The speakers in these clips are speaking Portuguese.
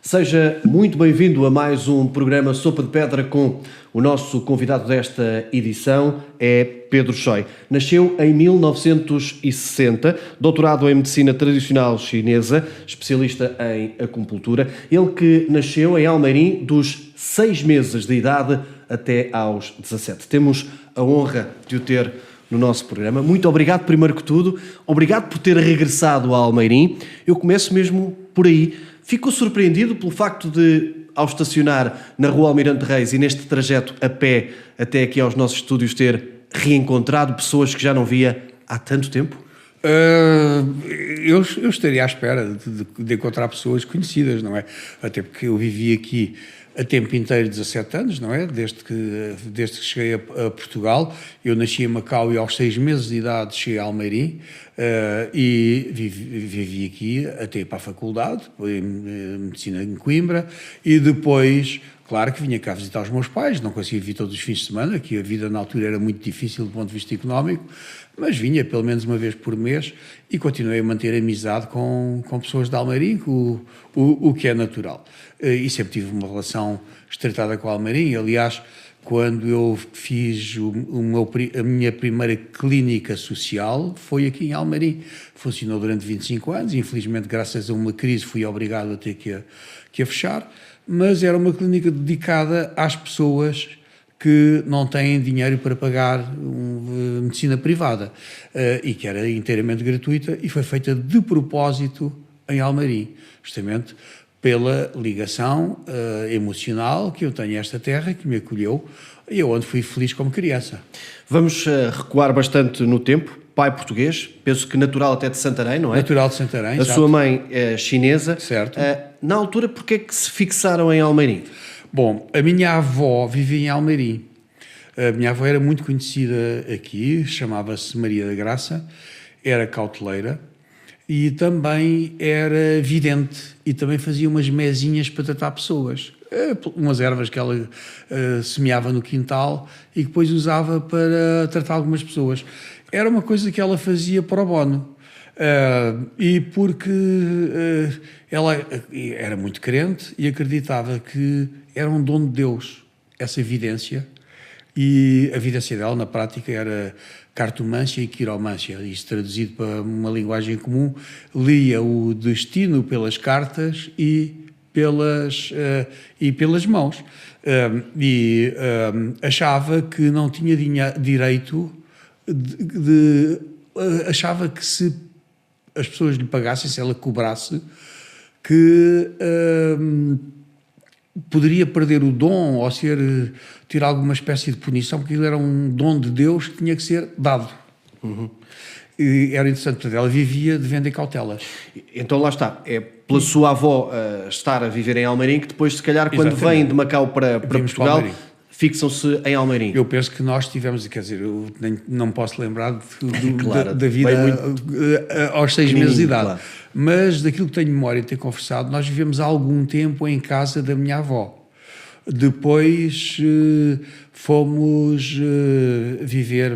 Seja muito bem-vindo a mais um programa Sopa de Pedra com o nosso convidado desta edição é Pedro Choi. Nasceu em 1960, doutorado em Medicina Tradicional Chinesa, especialista em acupuntura. Ele que nasceu em Almeirim dos 6 meses de idade até aos 17. Temos a honra de o ter no nosso programa. Muito obrigado, primeiro que tudo. Obrigado por ter regressado a Almeirim. Eu começo mesmo por aí. Ficou surpreendido pelo facto de, ao estacionar na Rua Almirante Reis e neste trajeto a pé até aqui aos nossos estúdios, ter reencontrado pessoas que já não via há tanto tempo? Eu estaria à espera de encontrar pessoas conhecidas, não é? Até porque eu vivi aqui a tempo inteiro 17 anos, não é? Desde que cheguei a Portugal. Eu nasci em Macau e aos 6 meses de idade cheguei a Almeirim e vivi aqui até para a faculdade, em Medicina em Coimbra, e depois, claro que vinha cá visitar os meus pais, não conseguia vir todos os fins de semana, que a vida na altura era muito difícil do ponto de vista económico, mas vinha pelo menos uma vez por mês e continuei a manter amizade com pessoas de Almeirim, o que é natural. E sempre tive uma relação estreitada com Almeirim. Aliás, quando eu fiz a minha primeira clínica social, foi aqui em Almeirim. Funcionou durante 25 anos, infelizmente, graças a uma crise, fui obrigado a ter que a fechar, mas era uma clínica dedicada às pessoas que não têm dinheiro para pagar medicina privada e que era inteiramente gratuita e foi feita de propósito em Almeirim, justamente pela ligação emocional que eu tenho a esta terra, que me acolheu e onde fui feliz como criança. Vamos recuar bastante no tempo. Pai português, penso que natural até de Santarém, não é? Natural de Santarém, A sua mãe é chinesa. Certo. Na altura, porquê é que se fixaram em Almeirim? Bom, a minha avó vivia em Almeirim. A minha avó era muito conhecida aqui, chamava-se Maria da Graça, era cauteleira e também era vidente e também fazia umas mesinhas para tratar pessoas. Umas ervas que ela semeava no quintal e que depois usava para tratar algumas pessoas. Era uma coisa que ela fazia pro bono. E porque ela era muito crente e acreditava que era um dom de Deus, essa evidência, e a evidência dela na prática era cartomância e quiromância, isto traduzido para uma linguagem comum, lia o destino pelas cartas e pelas mãos, achava que não tinha direito achava que se as pessoas lhe pagassem, se ela cobrasse, que poderia perder o dom ou ter alguma espécie de punição, porque ele era um dom de Deus que tinha que ser dado. Uhum. E era interessante, porque ela vivia de vender cautelas. Então lá está, é pela sua avó estar a viver em Almeirim que depois, se calhar, quando Exatamente. vêm de Macau para Portugal, para fixam-se em Almeirim. Eu penso que nós tivemos, quer dizer, eu não posso lembrar Claro, da vida aos 6 meses de idade, claro. Mas daquilo que tenho memória de ter conversado, nós vivemos há algum tempo em casa da minha avó. Depois fomos viver,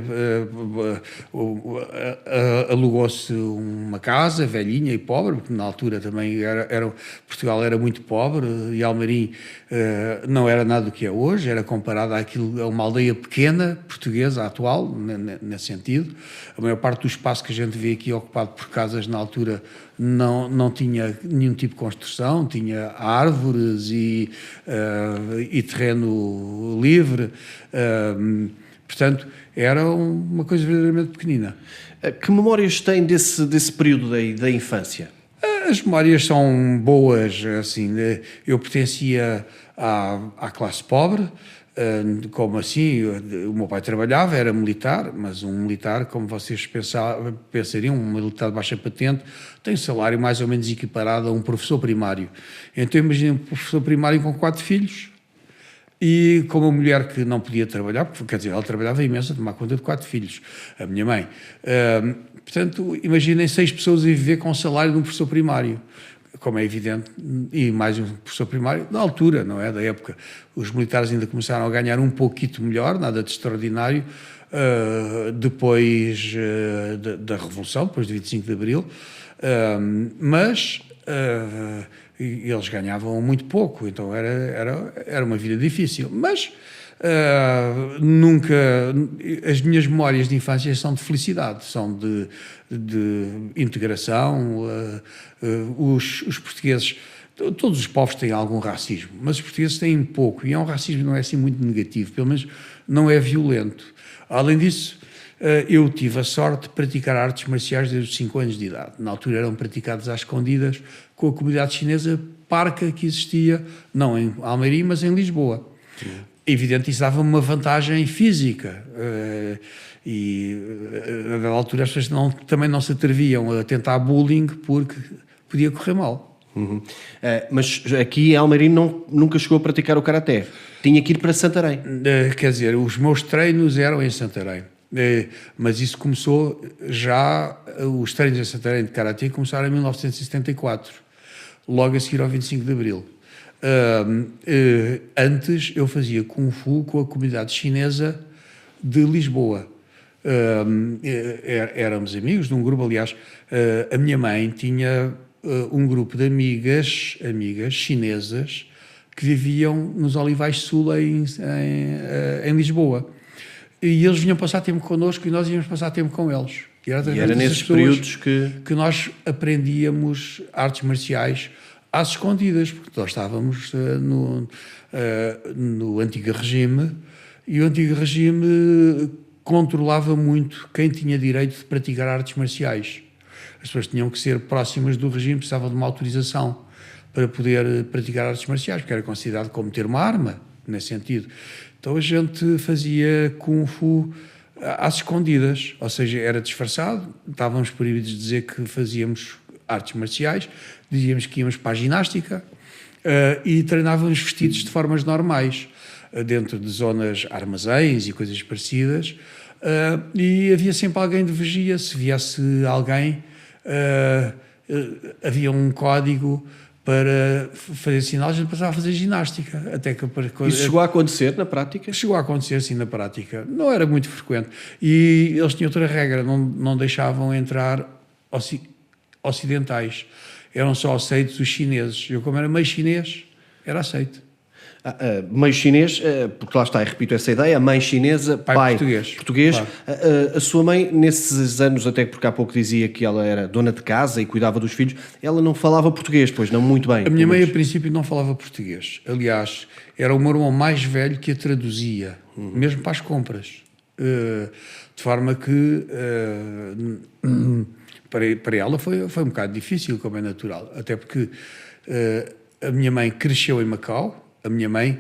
alugou-se uma casa velhinha e pobre, porque na altura também Portugal era muito pobre e Almeirim não era nada do que é hoje, era comparado a uma aldeia pequena portuguesa atual, nesse sentido. A maior parte do espaço que a gente vê aqui ocupado por casas na altura não tinha nenhum tipo de construção, tinha árvores e terreno livre, portanto era uma coisa verdadeiramente pequenina. Que memórias tem desse período da infância? As memórias são boas, assim, eu pertencia à classe pobre. Como assim? O meu pai trabalhava, era militar, mas um militar, como vocês pensariam, um militar de baixa patente, tem salário mais ou menos equiparado a um professor primário. Então imagina um professor primário com 4 filhos e com uma mulher que não podia trabalhar, porque, quer dizer, ela trabalhava imenso a tomar conta de 4 filhos, a minha mãe. Portanto, imaginem 6 pessoas a viver com o salário de um professor primário. Como é evidente, e mais um professor primário, da altura, não é? Da época. Os militares ainda começaram a ganhar um pouquinho melhor, nada de extraordinário, depois da Revolução, depois de 25 de Abril, mas e eles ganhavam muito pouco, então era uma vida difícil. Mas nunca... As minhas memórias de infância são de felicidade, são de integração. Os portugueses... Todos os povos têm algum racismo, mas os portugueses têm pouco, e é um racismo que não é assim muito negativo, pelo menos não é violento. Além disso, eu tive a sorte de praticar artes marciais desde os 5 anos de idade. Na altura eram praticadas às escondidas com a comunidade chinesa parca que existia, não em Almeirim, mas em Lisboa. Sim. Evidente, isso dava uma vantagem física, e na altura as pessoas também não se atreviam a tentar bullying porque podia correr mal. Uhum. Mas aqui em Almeirim nunca chegou a praticar o karaté, tinha que ir para Santarém. Quer dizer, os meus treinos eram em Santarém, mas isso começou já, os treinos em Santarém de karaté começaram em 1974, logo a seguir ao 25 de Abril. Antes eu fazia Kung Fu com a comunidade chinesa de Lisboa. Éramos amigos de um grupo, aliás, a minha mãe tinha um grupo de amigas chinesas que viviam nos Olivais Sul em Lisboa. E eles vinham passar tempo connosco e nós íamos passar tempo com eles. E era nesses períodos que nós aprendíamos artes marciais às escondidas, porque nós estávamos no antigo regime, e o antigo regime controlava muito quem tinha direito de praticar artes marciais. As pessoas tinham que ser próximas do regime, precisavam de uma autorização para poder praticar artes marciais, porque era considerado como ter uma arma, nesse sentido. Então a gente fazia Kung Fu às escondidas, ou seja, era disfarçado, estávamos proibidos de dizer que fazíamos artes marciais, dizíamos que íamos para a ginástica e treinávamos vestidos de formas normais, dentro de zonas armazéns e coisas parecidas, e havia sempre alguém de vigia. Se viesse alguém, havia um código para fazer sinal, a gente passava a fazer ginástica. Até que isso chegou a acontecer na prática? Chegou a acontecer, sim, na prática. Não era muito frequente. E eles tinham outra regra, não deixavam entrar ocidentais. Eram só aceitos os chineses. Eu, como era meio chinês, era aceito. Meio chinês, porque lá está, eu repito essa ideia, mãe chinesa, pai português. Claro. A sua mãe, nesses anos, até porque há pouco dizia que ela era dona de casa e cuidava dos filhos, ela não falava português, pois não muito bem. A minha mãe, a princípio, não falava português. Aliás, era o meu irmão mais velho que a traduzia, mesmo para as compras. De forma que, para ela, foi um bocado difícil, como é natural. Até porque a minha mãe cresceu em Macau. A minha mãe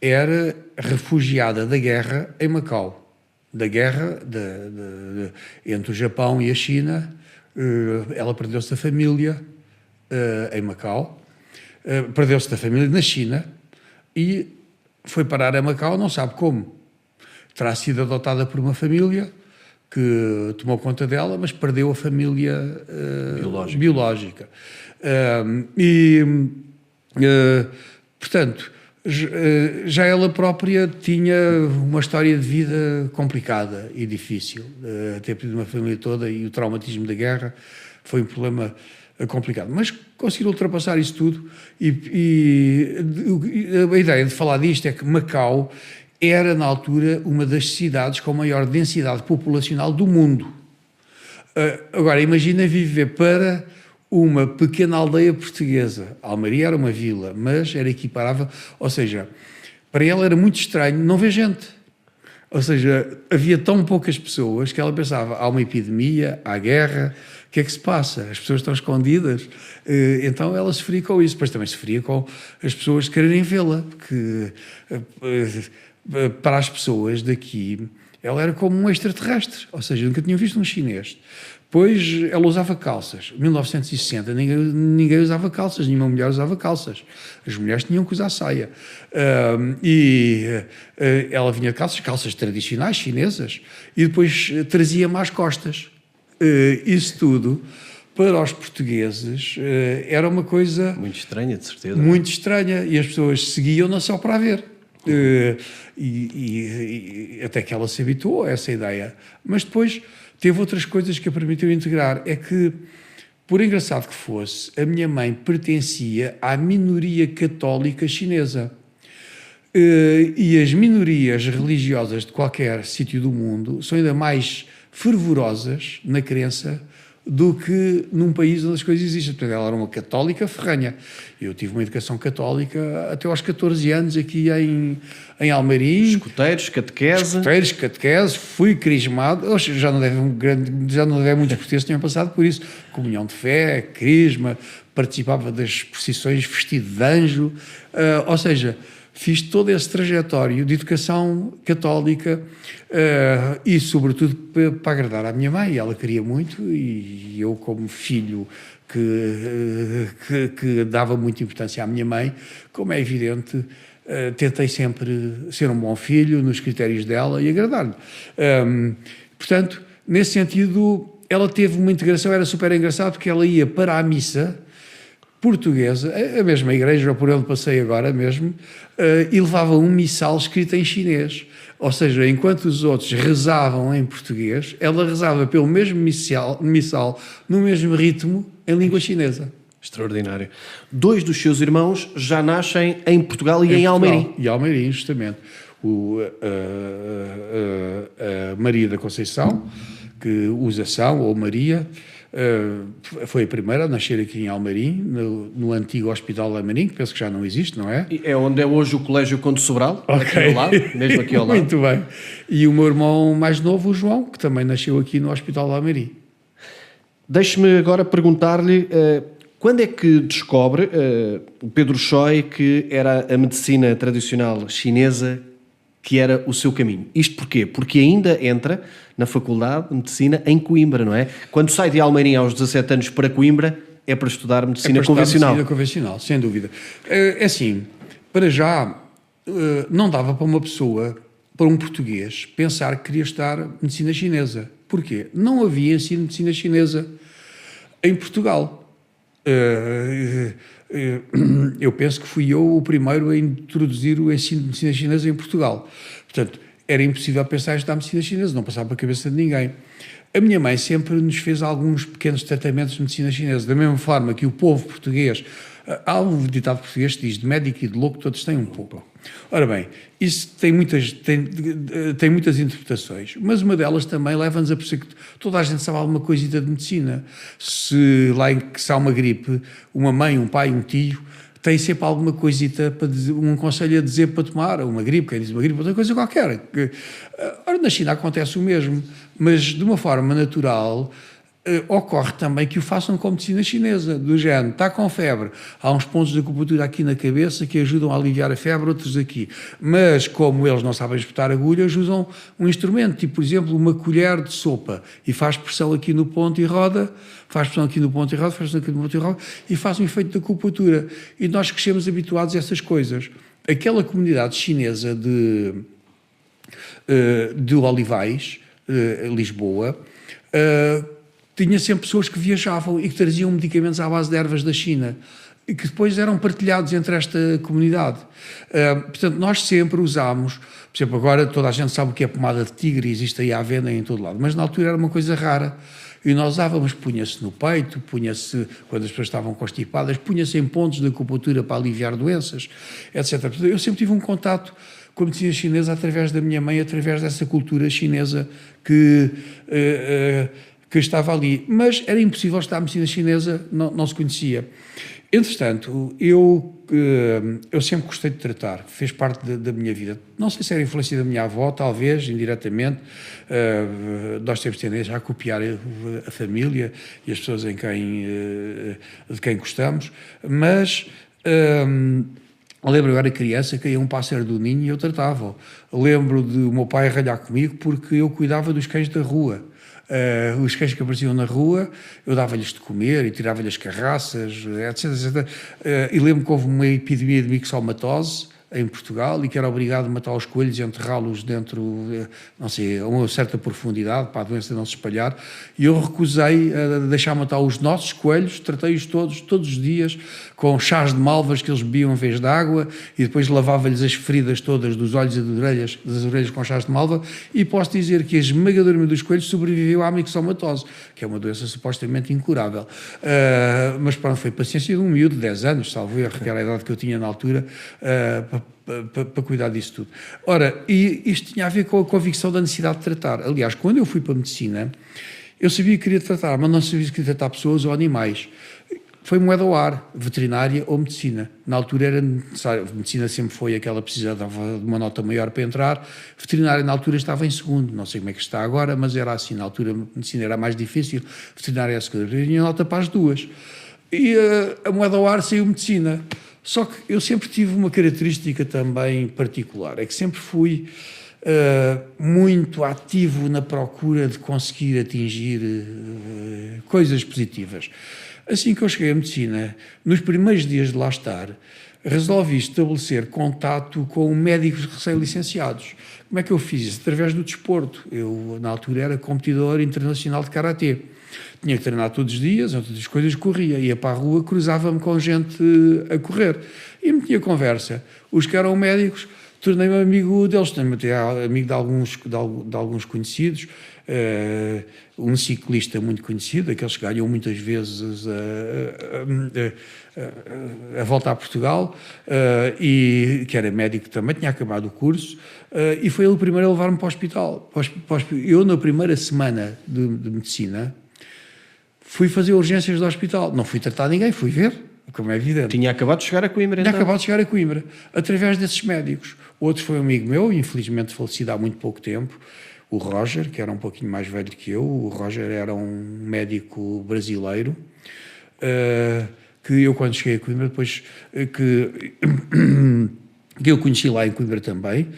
era refugiada da guerra em Macau, da guerra entre o Japão e a China. Ela perdeu-se da família em Macau, perdeu-se da família na China e foi parar a Macau, não sabe como. Terá sido adotada por uma família que tomou conta dela, mas perdeu a família biológica. Portanto, já ela própria tinha uma história de vida complicada e difícil. Ter perdido uma família toda e o traumatismo da guerra foi um problema complicado. Mas conseguiram ultrapassar isso tudo e a ideia de falar disto é que Macau era, na altura, uma das cidades com maior densidade populacional do mundo. Agora, imagina viver para uma pequena aldeia portuguesa. Almeirim era uma vila, mas era equiparável. Ou seja, para ela era muito estranho não ver gente. Ou seja, havia tão poucas pessoas que ela pensava, há uma epidemia, há guerra, o que é que se passa? As pessoas estão escondidas. Então ela sofria com isso. Depois também sofria com as pessoas quererem vê-la, porque para as pessoas daqui ela era como um extraterrestre, ou seja, nunca tinham visto um chinês. Depois ela usava calças. Em 1960 ninguém usava calças, nenhuma mulher usava calças. As mulheres tinham que usar saia. Ela vinha de calças tradicionais chinesas, e depois trazia-me às costas. Isso tudo, para os portugueses, era uma coisa... muito estranha, de certeza. Muito estranha, e as pessoas seguiam-na só para a ver. Até que ela se habituou a essa ideia. Mas depois teve outras coisas que a permitiram integrar. É que por engraçado que fosse, a minha mãe pertencia à minoria católica chinesa. E as minorias religiosas de qualquer sítio do mundo são ainda mais fervorosas na crença do que num país onde as coisas existem. Portanto, ela era uma católica ferranha. Eu tive uma educação católica até aos 14 anos aqui em Almeirim. Escuteiros, catequese. Fui crismado. Já não deve muitos portugueses que tenham passado por isso. Comunhão de fé, crisma, participava das procissões vestido de anjo. Ou seja, fiz todo esse trajetório de educação católica e, sobretudo, para agradar à minha mãe. Ela queria muito e eu, como filho que dava muita importância à minha mãe, como é evidente, tentei sempre ser um bom filho nos critérios dela e agradar-lhe. Portanto, nesse sentido, ela teve uma integração, era super engraçado, porque ela ia para a missa portuguesa, a mesma igreja por onde passei agora mesmo, e levava um missal escrito em chinês. Ou seja, enquanto os outros rezavam em português, ela rezava pelo mesmo missal no mesmo ritmo, em língua chinesa. Extraordinário. 2 dos seus irmãos já nascem em Portugal e em Almeirim. E Almeirim, justamente. A Maria da Conceição, que usa São, ou Maria, foi a primeira a nascer aqui em Almeirim, no antigo Hospital de Almeirim, que penso que já não existe, não é? É onde é hoje o Colégio Conde Sobral, aqui ao lado, mesmo aqui ao lado. Muito bem. E o meu irmão mais novo, o João, que também nasceu aqui no Hospital de Almeirim. Deixe-me agora perguntar-lhe, quando é que descobre o Pedro Choi que era a medicina tradicional chinesa que era o seu caminho? Isto porquê? Porque ainda entra na Faculdade de Medicina em Coimbra, não é? Quando sai de Almeirim aos 17 anos para Coimbra, é para estudar medicina convencional. Medicina convencional, sem dúvida. É assim, para já, não dava para uma pessoa, para um português, pensar que queria estudar medicina chinesa. Porquê? Não havia ensino de medicina chinesa em Portugal. Eu penso que fui eu o primeiro a introduzir o ensino de medicina chinesa em Portugal. Portanto, era impossível pensar em estudar medicina chinesa, não passava pela cabeça de ninguém. A minha mãe sempre nos fez alguns pequenos tratamentos de medicina chinesa, da mesma forma que o povo português, há um ditado português que diz, de médico e de louco todos têm um pouco. Ora bem, isso tem muitas interpretações, mas uma delas também leva-nos a perceber que toda a gente sabe alguma coisita de medicina. Se há uma gripe, uma mãe, um pai, um tio, tem sempre alguma coisita para dizer, um conselho a dizer para tomar, uma gripe, quem diz uma gripe, outra coisa qualquer. Ora, na China acontece o mesmo, mas de uma forma natural. Ocorre também que o façam com medicina chinesa, do género, está com febre, há uns pontos de acupuntura aqui na cabeça que ajudam a aliviar a febre, outros aqui, mas como eles não sabem espetar agulhas, usam um instrumento, tipo, por exemplo, uma colher de sopa, e faz pressão aqui no ponto e roda, faz pressão aqui no ponto e roda, faz pressão aqui no ponto e roda, e faz um efeito de acupuntura, e nós crescemos habituados a essas coisas. Aquela comunidade chinesa de Olivais, Lisboa, tinha sempre pessoas que viajavam e que traziam medicamentos à base de ervas da China e que depois eram partilhados entre esta comunidade. Portanto, nós sempre usámos, por exemplo, agora toda a gente sabe o que é pomada de tigre, existe aí à venda em todo lado, mas na altura era uma coisa rara. E nós usávamos, punha-se no peito, punha-se quando as pessoas estavam constipadas, punha-se em pontos de acupuntura para aliviar doenças, etc. Portanto, eu sempre tive um contato com a medicina chinesa através da minha mãe, através dessa cultura chinesa que estava ali, mas era impossível estudar medicina chinesa, não se conhecia. Entretanto, eu sempre gostei de tratar, fez parte da minha vida. Não sei se era influência da minha avó, talvez, indiretamente. Nós temos tendência a copiar a família e as pessoas de quem gostamos, mas lembro agora criança, caía um pássaro do ninho e eu tratava-o. Lembro de o meu pai ralhar comigo porque eu cuidava dos cães da rua. Os cães que apareciam na rua, eu dava-lhes de comer e tirava-lhes carraças, etc. E lembro que houve uma epidemia de mixomatose em Portugal e que era obrigado a matar os coelhos e enterrá-los dentro, não sei, a uma certa profundidade para a doença não se espalhar, e eu recusei a deixar matar os nossos coelhos, tratei-os todos os dias com chás de malvas que eles bebiam em vez de água, e depois lavava-lhes as feridas todas dos olhos e das orelhas com chás de malva, e posso dizer que a esmagadora maioria dos coelhos sobreviveu à mixomatose, que é uma doença supostamente incurável. Mas pronto, foi paciência de um miúdo de 10 anos, salvo erro, que era a idade que eu tinha na altura, para cuidar disso tudo. Ora, e isto tinha a ver com a convicção da necessidade de tratar. Aliás, quando eu fui para a medicina, eu sabia que queria tratar, mas não sabia que queria tratar pessoas ou animais. Foi moeda ao ar, veterinária ou medicina. Na altura era necessário, medicina sempre foi aquela que precisava de uma nota maior para entrar, veterinária na altura estava em segundo, não sei como é que está agora, mas era assim, na altura medicina era mais difícil, veterinária era a segunda, eu tinha nota para as duas. E a moeda ao ar saiu medicina. Só que eu sempre tive uma característica também particular, é que sempre fui muito ativo na procura de conseguir atingir coisas positivas. Assim que eu cheguei à medicina, nos primeiros dias de lá estar, resolvi estabelecer contato com médicos recém-licenciados. Como é que eu fiz isso? Através do desporto. Eu, na altura, era competidor internacional de karatê. Tinha que treinar todos os dias, entre outras coisas, corria. Ia para a rua, cruzava-me com gente a correr. E metia conversa. Os que eram médicos, tornei-me amigo deles. Também amigo de alguns conhecidos. Um ciclista muito conhecido, aqueles que ganham muitas vezes a volta a Portugal, e que era médico também, tinha acabado o curso, e foi ele o primeiro a levar-me para o hospital. Eu, na primeira semana de medicina, fui fazer urgências do hospital. Não fui tratar ninguém, fui ver, como é evidente. Tinha acabado de chegar a Coimbra, então? Tinha acabado de chegar a Coimbra, através desses médicos. Outro foi um amigo meu, infelizmente falecido há muito pouco tempo, o Roger, que era um pouquinho mais velho que eu. O Roger era um médico brasileiro, que eu, quando cheguei a Coimbra, depois que eu conheci lá em Coimbra também,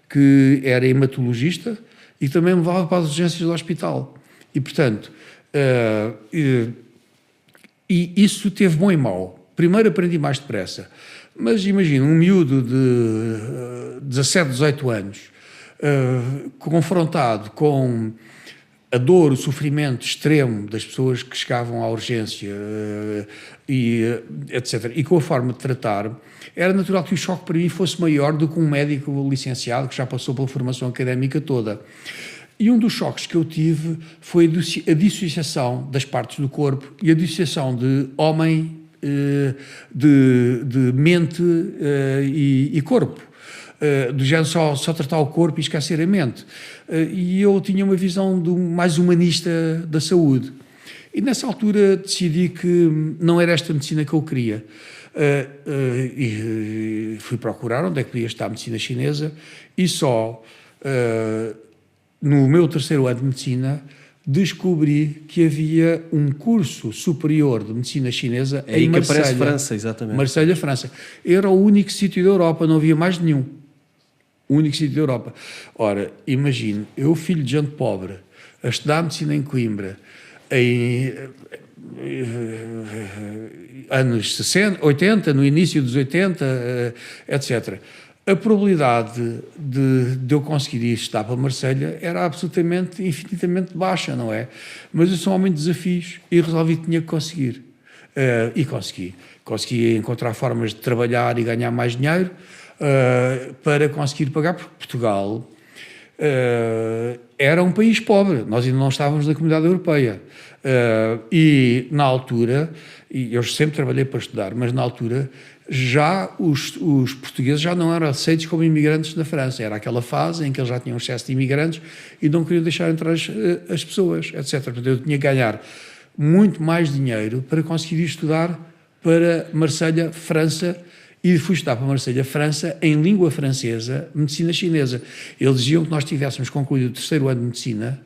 que era hematologista e também me levava para as urgências do hospital. E, portanto, e isso teve bom e mau. Primeiro aprendi mais depressa, mas imagina, um miúdo de 17, 18 anos, confrontado com a dor, o sofrimento extremo das pessoas que chegavam à urgência, e etc., e com a forma de tratar, era natural que o choque para mim fosse maior do que um médico licenciado que já passou pela formação académica toda. E um dos choques que eu tive foi a dissociação das partes do corpo e a dissociação de homem, de mente e corpo. Do género só tratar o corpo e esquecer a mente. E eu tinha uma visão mais humanista da saúde. E nessa altura decidi que não era esta medicina que eu queria. E fui procurar onde é que podia estar a medicina chinesa, e só no meu terceiro ano de medicina descobri que havia um curso superior de medicina chinesa em Marselha. É aí que aparece França, exatamente. Marselha, França. Era o único sítio da Europa, não havia mais nenhum. O único sítio da Europa. Ora, imagine, eu, filho de gente pobre, a estudar medicina em Coimbra, em anos 60, 80, no início dos 80, etc. A probabilidade de eu conseguir ir estudar para Marselha era absolutamente, infinitamente baixa, não é? Mas eu sou um homem de desafios e resolvi que tinha que conseguir. E consegui. Consegui encontrar formas de trabalhar e ganhar mais dinheiro, para conseguir pagar, porque Portugal era um país pobre, nós ainda não estávamos na Comunidade Europeia, e na altura, e eu sempre trabalhei para estudar, mas na altura já os portugueses já não eram aceitos como imigrantes na França. Era aquela fase em que eles já tinham excesso de imigrantes e não queriam deixar entrar as pessoas, etc. Portanto, eu tinha que ganhar muito mais dinheiro para conseguir estudar para Marselha, França, e fui estudar para Marselha, França, em língua francesa, medicina chinesa. Eles diziam que nós tivéssemos concluído o terceiro ano de medicina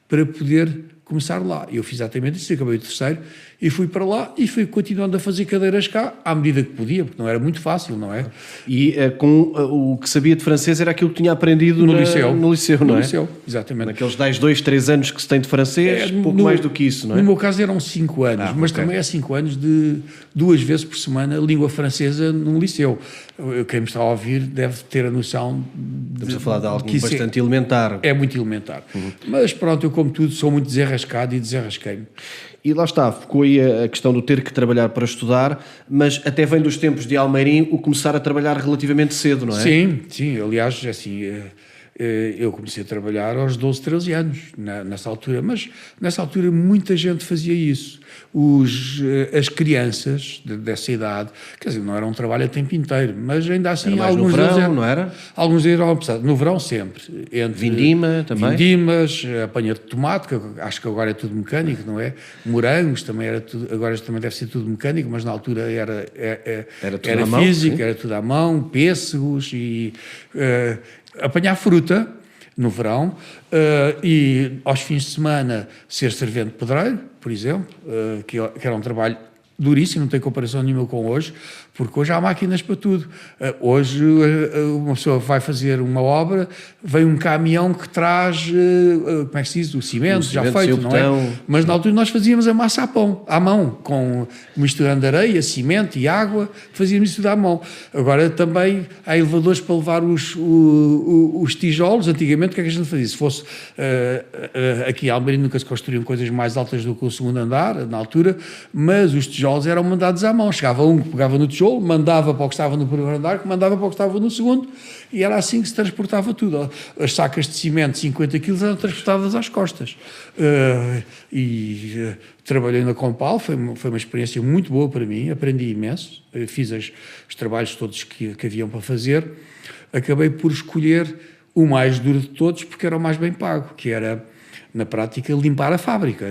para poder começar lá. Eu fiz exatamente isso, acabei o terceiro E fui para lá e fui continuando a fazer cadeiras cá, à medida que podia, porque não era muito fácil, não é? E com o que sabia de francês era aquilo que tinha aprendido no liceu, não é? No liceu, exatamente. Naqueles 2, 3 anos que se tem de francês, pouco mais do que isso, não é? No meu caso eram 5 anos, mas também é 5 anos de 2 vezes por semana língua francesa num liceu. Quem me está a ouvir deve ter a noção... Estamos a falar de algo bastante elementar. É muito elementar. Mas pronto, eu como tudo sou muito desenrascado e desenrasquei-me. E lá está, ficou aí a questão do ter que trabalhar para estudar, mas até vem dos tempos de Almeirim o começar a trabalhar relativamente cedo, não é? Sim, aliás, assim, eu comecei a trabalhar aos 12, 13 anos, nessa altura, mas nessa altura muita gente fazia isso. As crianças dessa idade, quer dizer, não era um trabalho a tempo inteiro, mas ainda assim... Era mais alguns no verão, não era? Alguns eram, no verão sempre. Vindima também? Vindimas, apanha de tomate, que acho que agora é tudo mecânico, não é? Morangos também era tudo, agora também deve ser tudo mecânico, mas na altura era físico, era tudo à mão, pêssegos e apanhar fruta no verão e aos fins de semana ser servente pedreiro, por exemplo, que era um trabalho duríssimo, não tem comparação nenhuma com hoje, porque hoje há máquinas para tudo. Hoje uma pessoa vai fazer uma obra, vem um caminhão que traz, como é que se diz, o cimento já feito, não é? Mas na altura nós fazíamos a massa à mão, misturando areia, cimento e água, fazíamos isso tudo à mão. Agora também há elevadores para levar os tijolos. Antigamente o que é que a gente fazia? Se fosse aqui em Almeirim nunca se construíam coisas mais altas do que o segundo andar, na altura, mas os tijolos eram mandados à mão. Chegava um que pegava no tijolo, mandava para o que estava no primeiro andar, que mandava para o que estava no segundo, e era assim que se transportava tudo. As sacas de cimento, 50 quilos, eram transportadas às costas. Trabalhei na Compal, foi uma experiência muito boa para mim, aprendi imenso, fiz os trabalhos todos que haviam para fazer. Acabei por escolher o mais duro de todos, porque era o mais bem pago, que era, na prática, limpar a fábrica.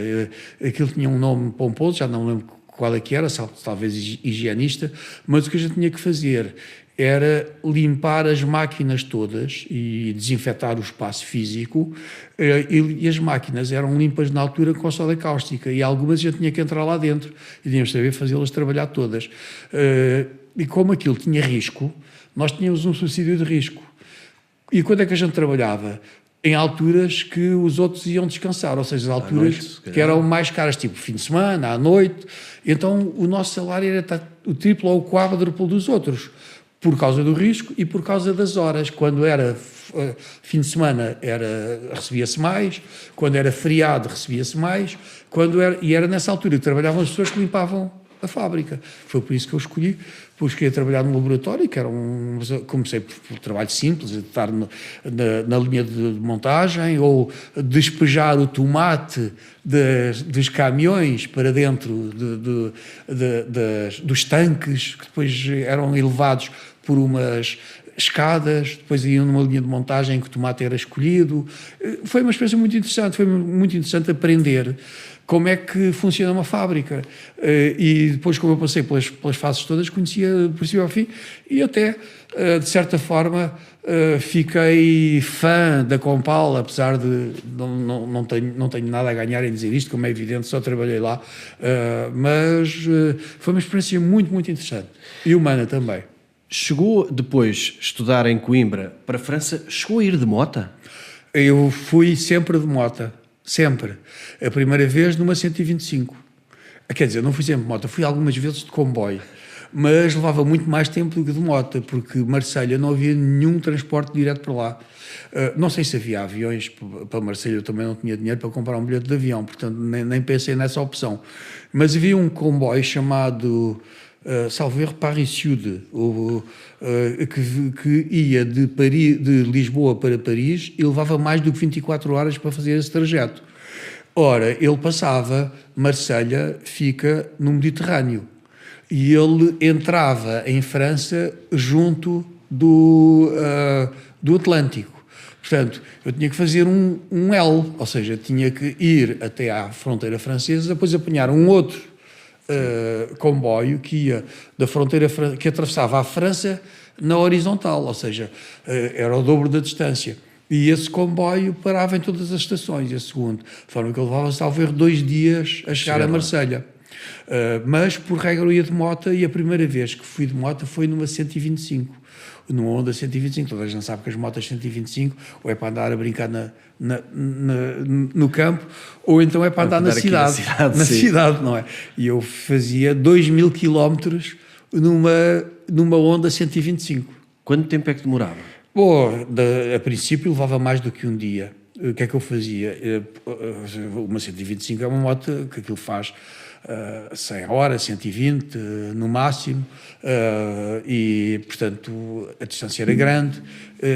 Aquilo tinha um nome pomposo, já não lembro qual é que era, talvez higienista, mas o que a gente tinha que fazer era limpar as máquinas todas e desinfetar o espaço físico, e as máquinas eram limpas na altura com soda cáustica, e algumas a gente tinha que entrar lá dentro, e tínhamos de saber fazê-las trabalhar todas. E como aquilo tinha risco, nós tínhamos um subsídio de risco. E quando é que a gente trabalhava? Em alturas que os outros iam descansar, ou seja, as alturas que eram mais caras, tipo fim de semana, à noite. Então o nosso salário era o triplo ou o quádruplo dos outros, por causa do risco e por causa das horas. Quando era fim de semana recebia-se mais, quando era feriado recebia-se mais, e era nessa altura que trabalhavam as pessoas que limpavam a fábrica. Foi por isso que eu escolhi, pois queria trabalhar no laboratório, que era comecei por trabalho simples, de estar na linha de montagem, ou despejar o tomate dos caminhões para dentro dos tanques, que depois eram elevados por umas escadas, depois iam numa linha de montagem em que o tomate era escolhido. Foi uma experiência muito interessante aprender como é que funciona uma fábrica. E depois, como eu passei pelas fases todas, conhecia do princípio ao fim, e até, de certa forma, fiquei fã da Compal, apesar de não tenho nada a ganhar em dizer isto, como é evidente, só trabalhei lá, mas foi uma experiência muito, muito interessante. E humana também. Chegou depois estudar em Coimbra para a França, chegou a ir de mota? Eu fui sempre de mota. Sempre. A primeira vez numa 125. Quer dizer, não fui sempre de moto, fui algumas vezes de comboio, mas levava muito mais tempo do que de moto, porque Marselha não havia nenhum transporte direto para lá. Não sei se havia aviões para Marselha, eu também não tinha dinheiro para comprar um bilhete de avião, portanto nem pensei nessa opção. Mas havia um comboio chamado salvo erro, Paris-Sud, que ia de Lisboa para Paris e levava mais do que 24 horas para fazer esse trajeto. Ora, ele passava, Marselha fica no Mediterrâneo, e ele entrava em França junto do Atlântico. Portanto, eu tinha que fazer um L, ou seja, tinha que ir até à fronteira francesa, depois apanhar um outro comboio que ia da fronteira, que atravessava a França na horizontal, ou seja, era o dobro da distância. E esse comboio parava em todas as estações, esse segundo, de forma que ele levava, salvo erro, 2 dias a chegar a Marselha. Mas, por regra, eu ia de moto, e a primeira vez que fui de moto foi numa 125, numa Honda 125. Toda a gente sabe que as motas 125 ou é para andar a brincar no campo, ou então é para andar na cidade, cidade, não é? E eu fazia 2000 quilómetros numa Honda 125. Quanto tempo é que demorava? Bom, a princípio levava mais do que um dia. O que é que eu fazia? Uma 125 é uma moto que aquilo faz 100 horas, 120 no máximo, e portanto a distância era grande,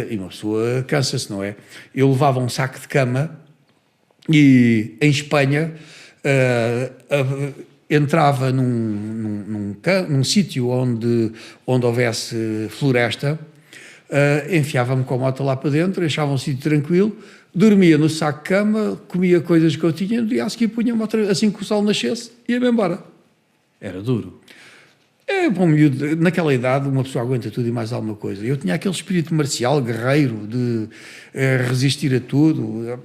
e uma pessoa cansa-se, não é? Eu levava um saco de cama e em Espanha entrava num sítio onde houvesse floresta, enfiava-me com a moto lá para dentro, deixava um sítio tranquilo, dormia no saco de cama, comia coisas que eu tinha, no dia a seguir punha-me assim que o sol nascesse, ia-me embora. Era duro. Para um miúdo, naquela idade, uma pessoa aguenta tudo e mais alguma coisa. Eu tinha aquele espírito marcial, guerreiro, de resistir a tudo.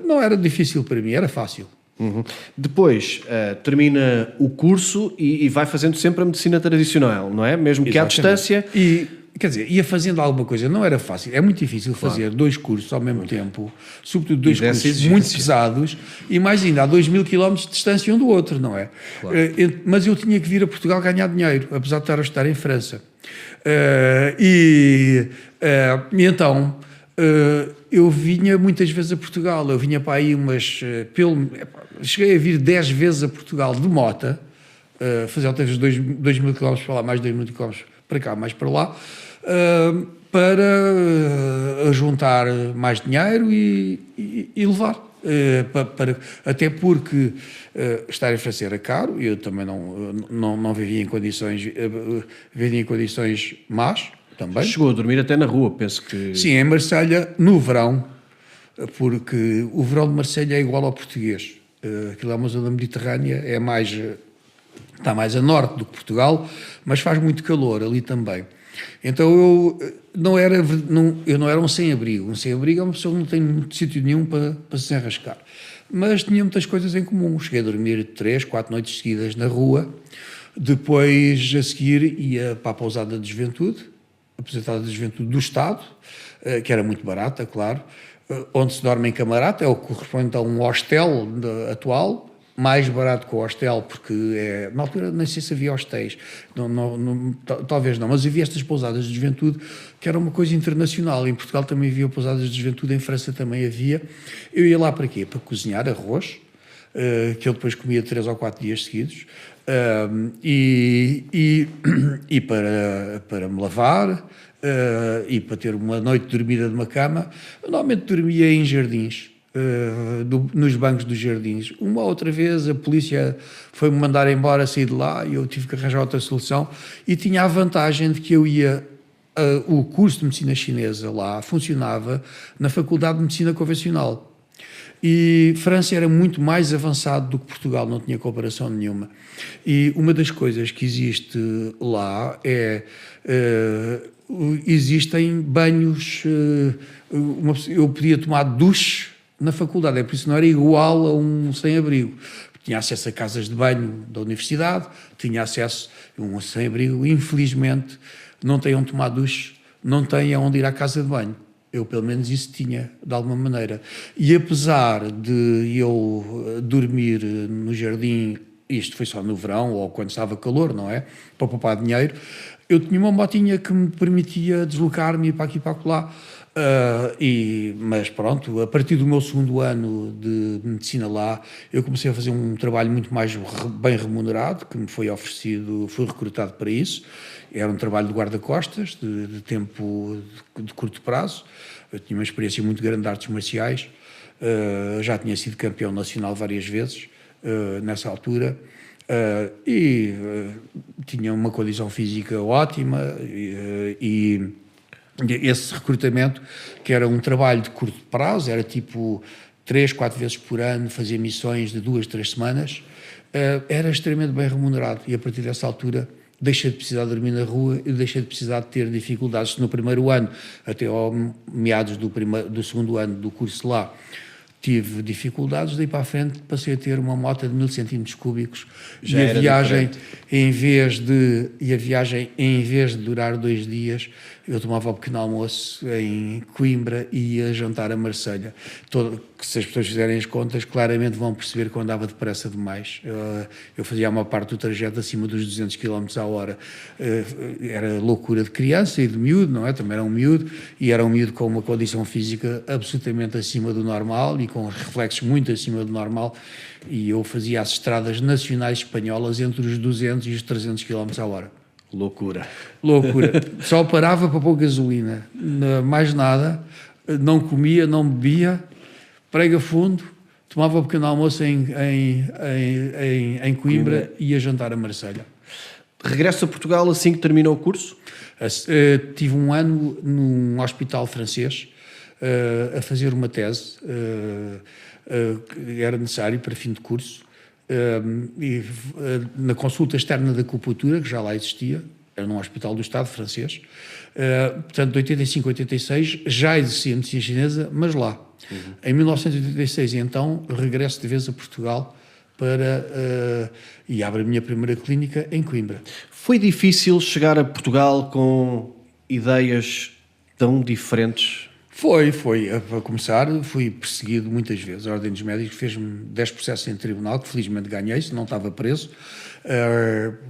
Não era difícil para mim, era fácil. Uhum. Depois termina o curso e vai fazendo sempre a medicina tradicional, não é? Mesmo que à distância. Quer dizer, ia fazendo alguma coisa, não era fácil, é muito difícil fazer dois cursos ao mesmo tempo, sobretudo dois cursos muito pesados, e mais ainda, a 2000 km de distância um do outro, não é? Claro. Mas eu tinha que vir a Portugal ganhar dinheiro, apesar de estar a estudar em França. E então, eu vinha muitas vezes a Portugal, eu vinha para aí cheguei a vir 10 vezes a Portugal de mota, fazer outras 2000 km para lá, mais 2000 km para cá, mais para lá, para juntar mais dinheiro e levar. Até porque estar em França era caro, eu também não vivia em condições más também. Chegou a dormir até na rua, penso que... Sim, em Marselha, no verão, porque o verão de Marselha é igual ao português. Aquilo é uma zona mediterrânea, está mais a norte do que Portugal, mas faz muito calor ali também. Então eu não era um sem-abrigo. Um sem-abrigo é uma pessoa que não tem sítio nenhum para se enrascar. Mas tinha muitas coisas em comum. Cheguei a dormir 3, 4 noites seguidas na rua. Depois, a seguir, ia para a pousada de juventude, a pousada de juventude do Estado, que era muito barata, claro, onde se dorme em camarada, é o que corresponde a um hostel atual, mais barato que o hostel, porque na altura nem sei se havia hostéis, talvez não, mas havia estas pousadas de juventude, que era uma coisa internacional. Em Portugal também havia pousadas de juventude, em França também havia. Eu ia lá para quê? Para cozinhar arroz, que eu depois comia 3 ou 4 dias seguidos, e para me lavar, e para ter uma noite dormida numa cama. Eu normalmente dormia em jardins, nos bancos dos jardins. Uma outra vez a polícia foi-me mandar embora, sair de lá, e eu tive que arranjar outra solução, e tinha a vantagem de que eu ia... o curso de medicina chinesa lá funcionava na Faculdade de Medicina Convencional. E França era muito mais avançado do que Portugal, não tinha comparação nenhuma. E uma das coisas que existe lá existem banhos, eu podia tomar duche na faculdade, é por isso que não era igual a um sem-abrigo. Tinha acesso a casas de banho da universidade, tinha acesso a um sem-abrigo, infelizmente não tem onde tomar duche, não tem aonde ir à casa de banho. Eu, pelo menos, isso tinha, de alguma maneira. E apesar de eu dormir no jardim, isto foi só no verão ou quando estava calor, não é? Para poupar dinheiro, eu tinha uma motinha que me permitia deslocar-me para aqui e para acolá. Mas pronto, a partir do meu segundo ano de medicina lá, eu comecei a fazer um trabalho muito mais bem remunerado, que me foi oferecido, fui recrutado para isso. Era um trabalho de guarda-costas, de tempo de curto prazo. Eu tinha uma experiência muito grande de artes marciais, já tinha sido campeão nacional várias vezes nessa altura, e tinha uma condição física ótima, e esse recrutamento, que era um trabalho de curto prazo, era tipo 3, 4 vezes por ano, fazer missões de 2, 3 semanas, era extremamente bem remunerado, e a partir dessa altura deixei de precisar de dormir na rua e deixei de precisar de ter dificuldades. No primeiro ano, até ao meados do segundo ano do curso lá, tive dificuldades, daí para a frente passei a ter uma moto de 1000 centímetros cúbicos Já e era a viagem, diferente. em vez de durar 2 dias, eu tomava o pequeno almoço em Coimbra e ia jantar a Marselha. Se as pessoas fizerem as contas, claramente vão perceber que eu andava depressa demais. Eu fazia uma parte do trajeto acima dos 200 km à hora. Era loucura de criança e de miúdo, não é? Também era um miúdo, e era um miúdo com uma condição física absolutamente acima do normal e com reflexos muito acima do normal, e eu fazia as estradas nacionais espanholas entre os 200 e os 300 km à hora. Loucura. Só parava para pôr gasolina, mais nada, não comia, não bebia, prega fundo, tomava um pequeno almoço em Coimbra e ia jantar a Marselha. Regressa a Portugal assim que termina o curso? Tive um ano num hospital francês a fazer uma tese que era necessário para fim de curso, na consulta externa da acupuntura, que já lá existia, era num hospital do Estado francês, portanto de 85 a 86 já existia medicina chinesa, mas lá. Em 1986 então regresso de vez a Portugal e abro a minha primeira clínica em Coimbra. Foi difícil chegar a Portugal com ideias tão diferentes? Foi. Para começar, fui perseguido muitas vezes. A Ordem dos Médicos fez-me 10 processos em tribunal, que felizmente ganhei, se não estava preso,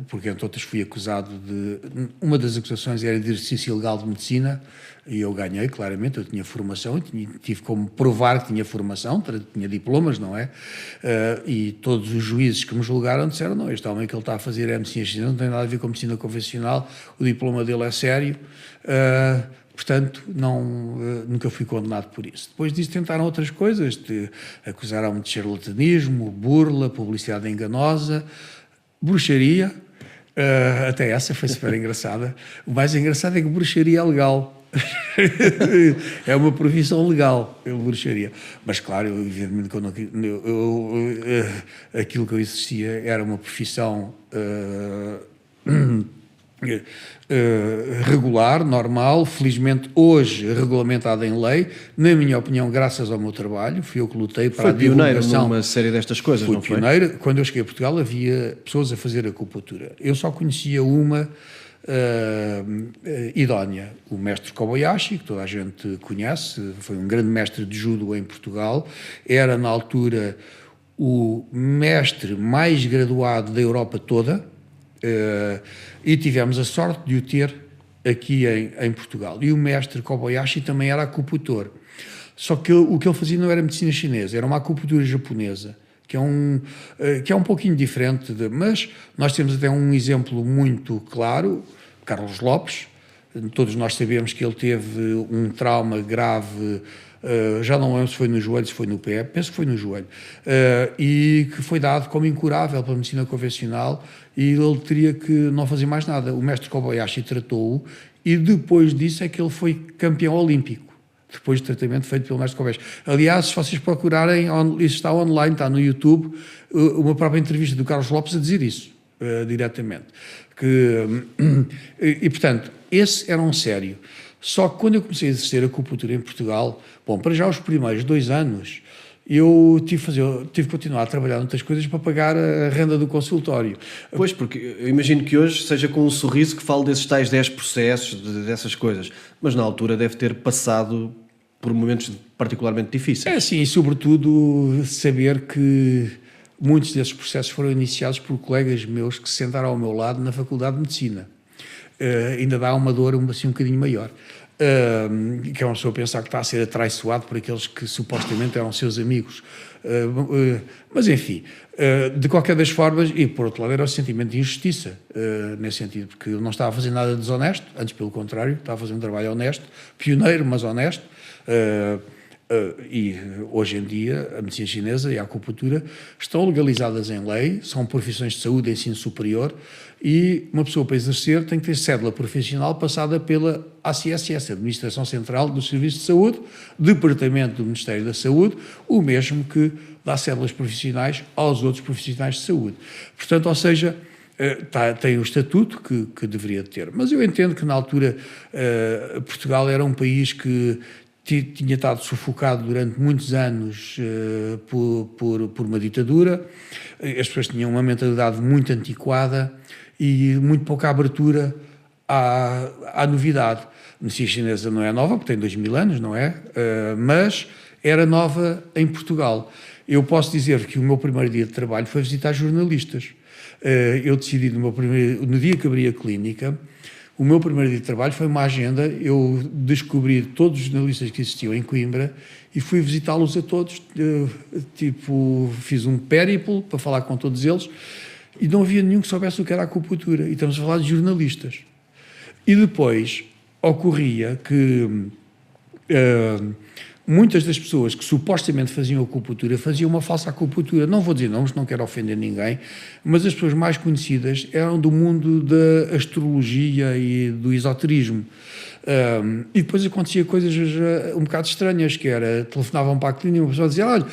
porque entre outras fui acusado de... Uma das acusações era de exercício ilegal de medicina, e eu ganhei, claramente. Eu tinha formação, tive como provar que tinha formação, tinha diplomas, não é? E todos os juízes que me julgaram disseram: não, este homem que ele está a fazer é medicina chinesa, não tem nada a ver com medicina convencional, o diploma dele é sério. Portanto, nunca fui condenado por isso. Depois disso tentaram outras coisas, acusaram-me de charlatanismo, burla, publicidade enganosa, bruxaria, até essa foi super engraçada. O mais engraçado é que bruxaria é legal. É uma profissão legal, a bruxaria. Mas claro, evidentemente, aquilo que eu exercia era uma profissão regular, normal, felizmente hoje regulamentada em lei, na minha opinião, graças ao meu trabalho. Fui eu que lutei para a divulgação. Foi pioneiro numa série destas coisas, não foi? Fui pioneiro. Quando eu cheguei a Portugal havia pessoas a fazer acupuntura. Eu só conhecia uma idónea, o mestre Kobayashi, que toda a gente conhece, foi um grande mestre de judo em Portugal, era na altura o mestre mais graduado da Europa toda, e tivemos a sorte de o ter aqui em Portugal. E o mestre Kobayashi também era acupuntor. Só que o que ele fazia não era medicina chinesa, era uma acupuntura japonesa, que é um pouquinho diferente, mas nós temos até um exemplo muito claro, Carlos Lopes. Todos nós sabemos que ele teve um trauma grave, já não lembro se foi no joelho, se foi no pé, penso que foi no joelho, e que foi dado como incurável pela medicina convencional, e ele teria que não fazer mais nada. O mestre Kobayashi tratou-o, e depois disso é que ele foi campeão olímpico, depois do tratamento feito pelo mestre Kobayashi. Aliás, se vocês procurarem, isso está online, está no YouTube, uma própria entrevista do Carlos Lopes a dizer isso, diretamente. E, portanto, esse era um sério. Só que quando eu comecei a exercer acupuntura em Portugal, bom, para já os primeiros 2 anos, eu tive que continuar a trabalhar noutras coisas para pagar a renda do consultório. Pois, porque eu imagino que hoje seja com um sorriso que fale desses tais 10 processos, dessas coisas, mas na altura deve ter passado por momentos particularmente difíceis. É sim, e sobretudo saber que muitos desses processos foram iniciados por colegas meus que se sentaram ao meu lado na Faculdade de Medicina. Ainda dá uma dor assim um bocadinho maior. Que é uma pessoa pensar que está a ser atraiçoado por aqueles que supostamente eram seus amigos. Mas, enfim, de qualquer das formas, e por outro lado era o sentimento de injustiça, nesse sentido, porque eu não estava a fazer nada desonesto, antes pelo contrário, estava a fazer um trabalho honesto, pioneiro, mas honesto. E hoje em dia a medicina chinesa e a acupuntura estão legalizadas em lei, são profissões de saúde e ensino superior, e uma pessoa para exercer tem que ter cédula profissional passada pela ACSS, Administração Central dos Serviços de Saúde, Departamento do Ministério da Saúde, o mesmo que dá cédulas profissionais aos outros profissionais de saúde. Portanto, ou seja, tem o estatuto que deveria ter. Mas eu entendo que na altura Portugal era um país que tinha estado sufocado durante muitos anos por uma ditadura, as pessoas tinham uma mentalidade muito antiquada e muito pouca abertura à novidade. A medicina chinesa não é nova, porque tem 2000 anos, não é? Mas era nova em Portugal. Eu posso dizer que o meu primeiro dia de trabalho foi visitar jornalistas. Eu decidi no dia que abri a clínica, o meu primeiro dia de trabalho foi uma agenda, eu descobri todos os jornalistas que existiam em Coimbra e fui visitá-los a todos, fiz um périplo para falar com todos eles e não havia nenhum que soubesse o que era a acupuntura, e estamos a falar de jornalistas. E depois ocorria que muitas das pessoas que supostamente faziam acupuntura faziam uma falsa acupuntura. Não vou dizer nomes, não quero ofender ninguém, mas as pessoas mais conhecidas eram do mundo da astrologia e do esoterismo. E depois acontecia coisas um bocado estranhas, que era, telefonavam para a clínica e uma pessoa dizia, olha,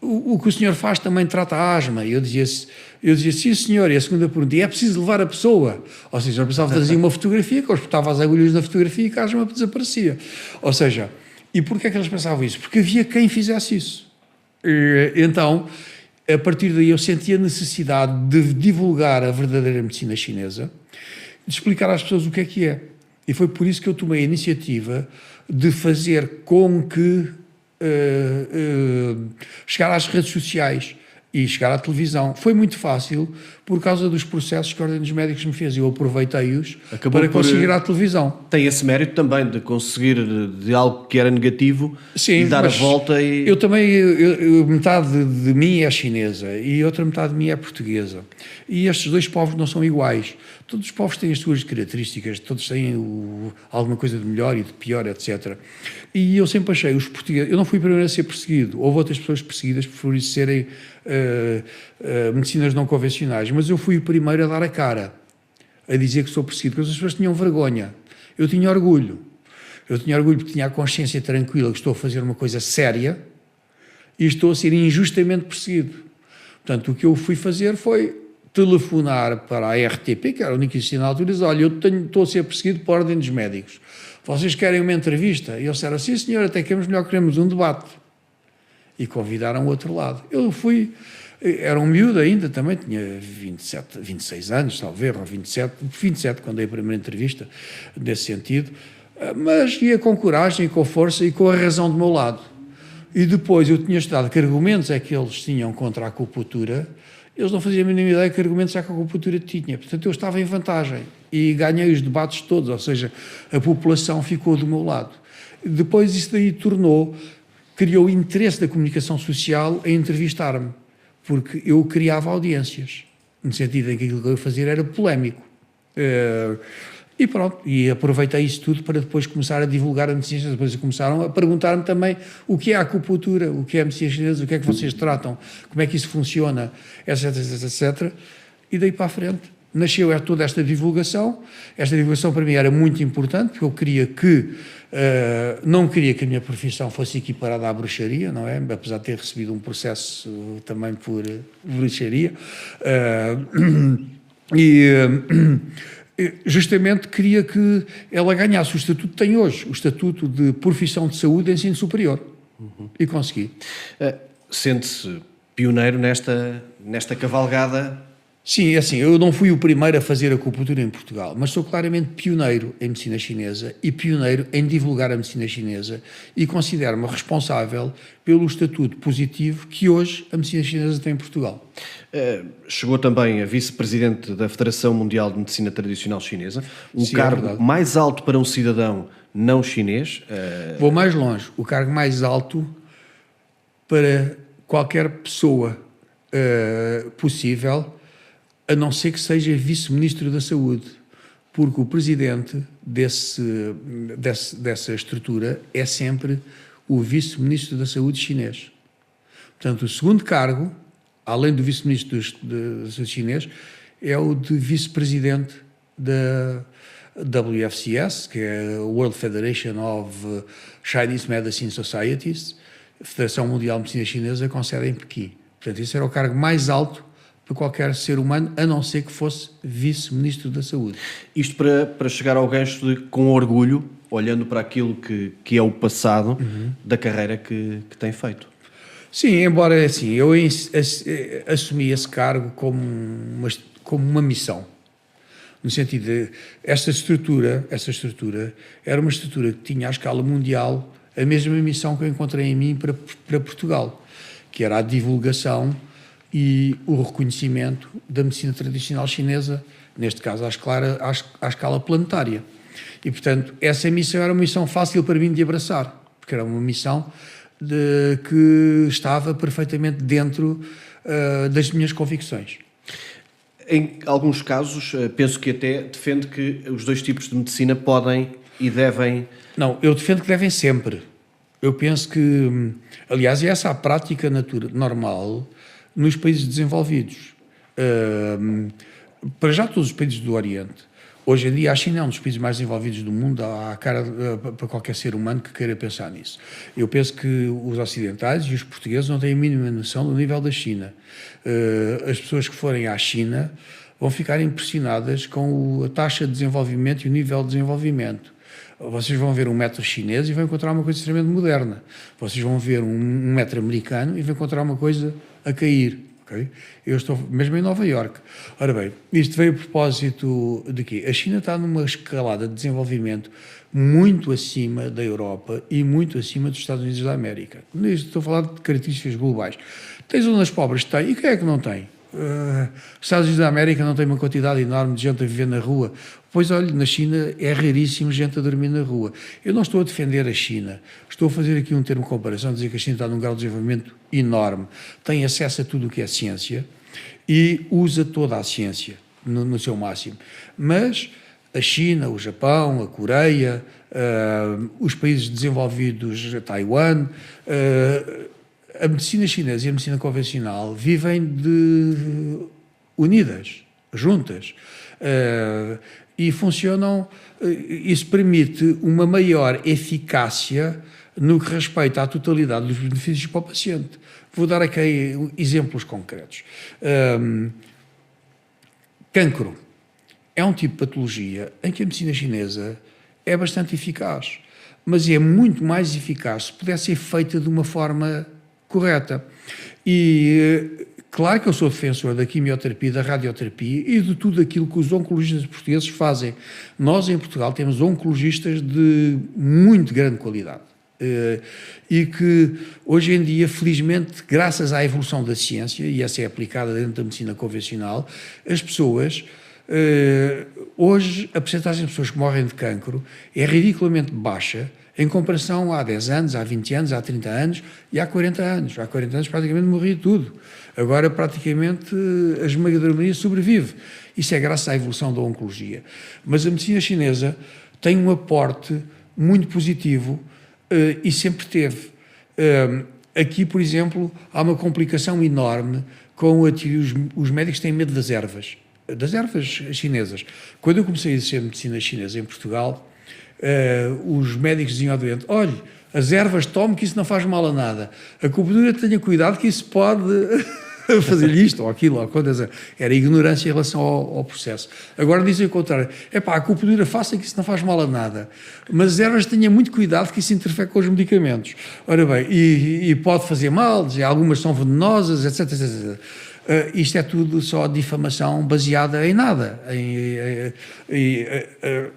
o que o senhor faz também trata a asma. E eu dizia, sim senhor, e a segunda pergunta, é preciso levar a pessoa? Ou seja, eu pensava que fazia uma fotografia, que eu espetava as agulhas da fotografia e que a asma desaparecia. Ou seja, e porquê é que eles pensavam isso? Porque havia quem fizesse isso. Então, a partir daí eu senti a necessidade de divulgar a verdadeira medicina chinesa, de explicar às pessoas o que é. E foi por isso que eu tomei a iniciativa de fazer com que chegar às redes sociais e chegar à televisão. Foi muito fácil por causa dos processos que a Ordem dos Médicos me fez. Eu aproveitei-os para conseguir ir à televisão. Tem esse mérito também de conseguir de algo que era negativo. Sim, e dar a volta. E eu também, metade de mim é chinesa e outra metade de mim é portuguesa. E estes dois povos não são iguais. Todos os povos têm as suas características, todos têm alguma coisa de melhor e de pior, etc. E eu sempre achei, os portugueses... Eu não fui o primeiro a ser perseguido. Houve outras pessoas perseguidas por isso serem medicinas não convencionais, mas eu fui o primeiro a dar a cara, a dizer que sou perseguido, porque as pessoas tinham vergonha. Eu tinha orgulho. Eu tinha orgulho porque tinha a consciência tranquila que estou a fazer uma coisa séria e estou a ser injustamente perseguido. Portanto, o que eu fui fazer foi telefonar para a RTP, que era a única que existia na altura, e dizer, olha, estou a ser perseguido por Ordem dos Médicos. Vocês querem uma entrevista? E eles disseram, sim senhor, até queremos um debate. E convidaram o outro lado. Eu fui, era um miúdo ainda, também tinha 26 anos, talvez, ou 27 quando dei a primeira entrevista, nesse sentido, mas ia com coragem, com força e com a razão do meu lado. E depois eu tinha estudado que argumentos é que eles tinham contra a acupuntura. Eles não faziam a mínima ideia que argumentos é que a acupuntura tinha. Portanto, eu estava em vantagem e ganhei os debates todos, ou seja, a população ficou do meu lado. Depois isso daí criou o interesse da comunicação social em entrevistar-me, porque eu criava audiências, no sentido em que aquilo que eu ia fazer era polémico. E pronto, e aproveitei isso tudo para depois começar a divulgar a medicina chinesa. Depois começaram a perguntar-me também o que é a acupuntura, o que é a medicina chinesa, o que é que vocês tratam, como é que isso funciona, etc, etc, etc. E daí para a frente nasceu toda esta divulgação. Esta divulgação para mim era muito importante, porque eu queria que, não queria que a minha profissão fosse equiparada à bruxaria, não é? Apesar de ter recebido um processo também por bruxaria. Justamente queria que ela ganhasse o estatuto que tem hoje, o estatuto de profissão de saúde de ensino superior. E consegui. Sente-se pioneiro nesta cavalgada? Sim, é assim, eu não fui o primeiro a fazer acupuntura em Portugal, mas sou claramente pioneiro em medicina chinesa e pioneiro em divulgar a medicina chinesa e considero-me responsável pelo estatuto positivo que hoje a medicina chinesa tem em Portugal. Chegou também a vice-presidente da Federação Mundial de Medicina Tradicional Chinesa, Sim, cargo mais alto para um cidadão não chinês. Vou mais longe, o cargo mais alto para qualquer pessoa possível, a não ser que seja vice-ministro da Saúde, porque o presidente dessa estrutura é sempre o vice-ministro da Saúde chinês. Portanto, o segundo cargo, além do vice-ministro da Saúde chinês, é o de vice-presidente da WFCS, que é a World Federation of Chinese Medicine Societies, a Federação Mundial de Medicina Chinesa, com sede em Pequim. Portanto, esse era o cargo mais alto para qualquer ser humano, a não ser que fosse vice-ministro da Saúde. Isto para chegar ao gancho de, com orgulho, olhando para aquilo que é o passado da carreira que tem feito. Sim, embora assim, eu assumi esse cargo como uma missão. No sentido de, essa estrutura era uma estrutura que tinha à escala mundial a mesma missão que eu encontrei em mim para Portugal, que era a divulgação e o reconhecimento da medicina tradicional chinesa, neste caso à escala planetária. E, portanto, essa missão era uma missão fácil para mim de abraçar, porque era uma missão que estava perfeitamente dentro das minhas convicções. Em alguns casos, penso que até defende que os dois tipos de medicina podem e devem... Não, eu defendo que devem sempre. Eu penso que, aliás, essa é a prática normal nos países desenvolvidos. Para já todos os países do Oriente. Hoje em dia a China é um dos países mais desenvolvidos do mundo, há cara para qualquer ser humano que queira pensar nisso. Eu penso que os ocidentais e os portugueses não têm a mínima noção do nível da China. As pessoas que forem à China vão ficar impressionadas com a taxa de desenvolvimento e o nível de desenvolvimento. Vocês vão ver um metro chinês e vão encontrar uma coisa extremamente moderna. Vocês vão ver um metro americano e vão encontrar uma coisa a cair. Okay? Eu estou mesmo em Nova Iorque. Ora bem, isto veio a propósito de quê? A China está numa escalada de desenvolvimento muito acima da Europa e muito acima dos Estados Unidos da América. Estou a falar de características globais. Tem zonas pobres? Tem. E quem é que não tem? Os Estados Unidos da América não têm uma quantidade enorme de gente a viver na rua. Pois olha, na China é raríssimo gente a dormir na rua. Eu não estou a defender a China, estou a fazer aqui um termo de comparação, dizer que a China está num grau de desenvolvimento enorme, tem acesso a tudo o que é ciência e usa toda a ciência no seu máximo. Mas a China, o Japão, a Coreia, os países desenvolvidos, Taiwan, a medicina chinesa e a medicina convencional vivem unidas, juntas, e funcionam. Isso permite uma maior eficácia no que respeita à totalidade dos benefícios para o paciente. Vou dar aqui exemplos concretos. Cancro é um tipo de patologia em que a medicina chinesa é bastante eficaz, mas é muito mais eficaz se pudesse ser feita de uma forma correta. E claro que eu sou defensor da quimioterapia, da radioterapia e de tudo aquilo que os oncologistas portugueses fazem. Nós, em Portugal, temos oncologistas de muito grande qualidade. E que, hoje em dia, felizmente, graças à evolução da ciência, e essa é aplicada dentro da medicina convencional, as pessoas... hoje, a percentagem de pessoas que morrem de cancro é ridiculamente baixa em comparação há 10 anos, há 20 anos, há 30 anos e há 40 anos. Há 40 anos praticamente morria tudo. Agora, praticamente, a esmagadora maioria sobrevive. Isso é graças à evolução da oncologia. Mas a medicina chinesa tem um aporte muito positivo e sempre teve. Aqui, por exemplo, há uma complicação enorme com os médicos têm medo das ervas chinesas. Quando eu comecei a exercer medicina chinesa em Portugal, os médicos diziam ao doente: olhe, as ervas tome que isso não faz mal a nada. A acupuntura tenha cuidado que isso pode fazer-lhe isto ou aquilo. Era ignorância em relação ao processo. Agora dizem o contrário: a acupuntura faça que isso não faz mal a nada. Mas as ervas tenha muito cuidado que isso interfere com os medicamentos. Ora bem, e pode fazer mal, algumas são venenosas, etc, etc. Isto é tudo só difamação baseada em nada.